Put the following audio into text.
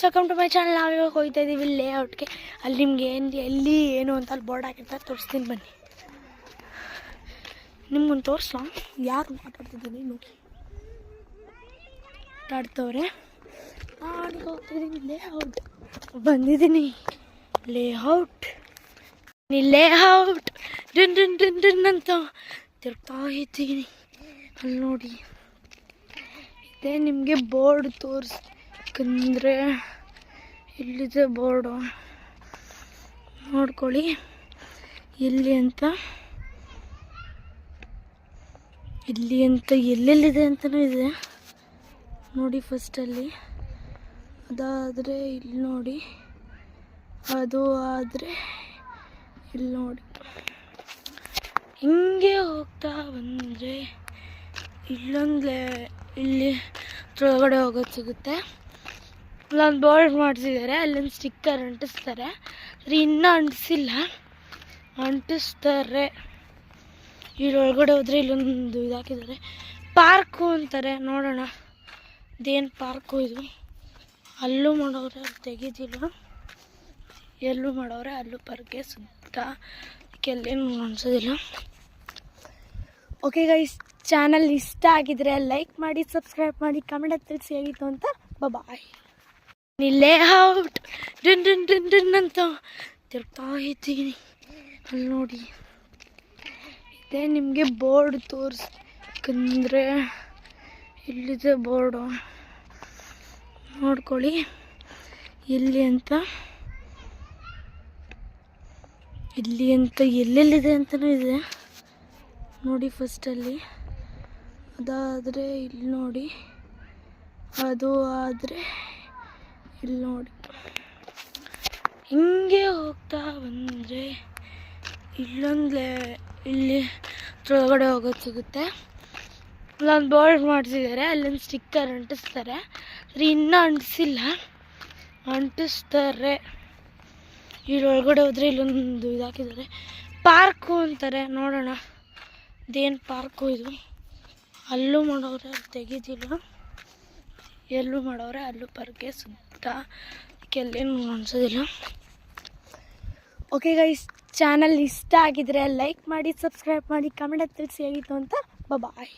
Welcome to my channel. ನಾವಿವಾಗ ಹೋಗ್ತಾ ಇದ್ದೀವಿ ಲೇಔಟ್ಗೆ. ಅಲ್ಲಿ ನಿಮ್ಗೆ ಎಲ್ಲಿ ಏನು ಅಂತ ಅಲ್ಲಿ ಬೋರ್ಡ್ ಹಾಕಿರ್ತಾರೆ, ತೋರಿಸ್ತೀನಿ ಬನ್ನಿ. ನಿಮ್ಗೊಂದು ತೋರಿಸ್ಲಾ? ಯಾರು ಮಾತಾಡ್ತಿದ್ದೀನಿ ನೋಡಿ, ಮಾತಾಡ್ತವ್ರೆ. ನಾನು ಹೋಗ್ತಿದ್ದೀನಿ ಲೇಔಟ್, ಬಂದಿದ್ದೀನಿ ಲೇಔಟ್. ಲೇಔಟ್ ಡಿನ್ ಡಿನ್ ಡಿನ್ ಡಿನ್ ಅಂತ ತಿರ್ಗ್ತಾ ಇದ್ದೀನಿ. ಅಲ್ಲಿ ನೋಡಿ, ಇದೇ ನಿಮಗೆ ಬೋರ್ಡ್ ತೋರಿಸ್ಕಂದ್ರೆ ಇಲ್ಲಿದೆ ಬೋರ್ಡು, ನೋಡ್ಕೊಳ್ಳಿ ಇಲ್ಲಿ ಅಂತ ಎಲ್ಲೆಲ್ಲಿದೆ ಅಂತಲೂ ಇದೆ ನೋಡಿ. ಫಸ್ಟಲ್ಲಿ ಅದಾದರೆ ಇಲ್ಲಿ ನೋಡಿ, ಅದು ಆದರೆ ಇಲ್ಲಿ ನೋಡಿ. ಹಿಂಗೆ ಹೋಗ್ತಾ ಬಂದರೆ ಇಲ್ಲಿ ಒಳಗಡೆ ಹೋಗೋದು ಸಿಗುತ್ತೆ. ಅಲ್ಲೊಂದು ಬೋರ್ಡ್ ಮಾಡಿಸಿದ್ದಾರೆ, ಅಲ್ಲೊಂದು ಸ್ಟಿಕ್ಕರ್ ಅಂಟಿಸ್ತಾರೆ. ಇನ್ನೂ ಅಂಟಿಸಿಲ್ಲ, ಅಂಟಿಸ್ತಾರೆ. ಇಲ್ಲಿ ಒಳಗಡೆ ಹೋದರೆ ಇಲ್ಲೊಂದು ಇದಾಕಿದ್ದಾರೆ, ಪಾರ್ಕು ಅಂತಾರೆ. ನೋಡೋಣ ಇದೇನು ಪಾರ್ಕು ಇದು. ಅಲ್ಲೂ ಮಾಡೋರೆ, ಅಲ್ಲಿ ತೆಗೆದಿಲ್ಲ. ಎಲ್ಲೂ ಮಾಡೋರೆ, ಅಲ್ಲೂ ಪಾರ್ಕೆ ಸುತ್ತ ಕೆಲ್ಲೇನು ಅನ್ಸೋದಿಲ್ಲ. ಓಕೆ ಗೈಸ್, ಚಾನಲ್ ಇಷ್ಟ ಆಗಿದ್ರೆ ಲೈಕ್ ಮಾಡಿ, ಸಬ್ಸ್ಕ್ರೈಬ್ ಮಾಡಿ, ಕಮೆಂಟ್ ತಿಳಿಸಿ ಹೇಗಿತ್ತು ಅಂತ. ಬಾಯ್. ಲೇಔಟ್ ಡಿನ್ ಡಿನ್ ಡಿನ್ ಡಿನ್ ಅಂತ ತಿರ್ಗ್ತಾ ಇದ್ದೀನಿ. ಅಲ್ಲಿ ನೋಡಿ, ಇದೇ ನಿಮಗೆ ಬೋರ್ಡ್ ತೋರಿಸ್ಕಂದ್ರೆ ಇಲ್ಲಿದೆ ಬೋರ್ಡು, ನೋಡ್ಕೊಳ್ಳಿ ಇಲ್ಲಿ ಅಂತ ಎಲ್ಲೆಲ್ಲಿದೆ ಅಂತಲೂ ಇದೆ ನೋಡಿ. ಫಸ್ಟಲ್ಲಿ ಅದಾದರೆ ಇಲ್ಲಿ ನೋಡಿ, ಅದು ಆದರೆ ಇಲ್ಲಿ ನೋಡಿ. ಹಿಂಗೆ ಹೋಗ್ತಾ ಬಂದರೆ ಇಲ್ಲಿ ಒಳಗಡೆ ಹೋಗೋದು ಸಿಗುತ್ತೆ. ಅಲ್ಲೊಂದು ಬೋರ್ಡ್ ಮಾಡಿಸಿದ್ದಾರೆ, ಅಲ್ಲೊಂದು ಸ್ಟಿಕ್ಕರ್ ಅಂಟಿಸ್ತಾರೆ. ಇನ್ನೂ ಅಂಟಿಸಿಲ್ಲ, ಅಂಟಿಸ್ತಾರೆ. ಇಲ್ಲಿ ಒಳಗಡೆ ಹೋದರೆ ಇಲ್ಲೊಂದು ಇದಾಕಿದ್ದಾರೆ, ಪಾರ್ಕು ಅಂತಾರೆ. ನೋಡೋಣ ಇದೇನು ಪಾರ್ಕು ಇದು. ಅಲ್ಲೂ ಮಾಡೋರೆ, ಅಲ್ಲಿ ತೆಗೆದಿಲ್ಲ. ಎಲ್ಲೂ ಮಾಡೋರೆ, ಅಲ್ಲೂ ಪಾರ್ಕೆ ಸುತ್ತ ಕೆಲ್ಲೇನು ಅನ್ಸೋದಿಲ್ಲ. ಓಕೆ ಗೈಸ್, ಚಾನಲ್ ಇಷ್ಟ ಆಗಿದ್ರೆ ಲೈಕ್ ಮಾಡಿ, ಸಬ್ಸ್ಕ್ರೈಬ್ ಮಾಡಿ, ಕಮೆಂಟ್ ತಿಳಿಸಿ ಹೇಗಿತ್ತು ಅಂತ. ಬಾಯ್.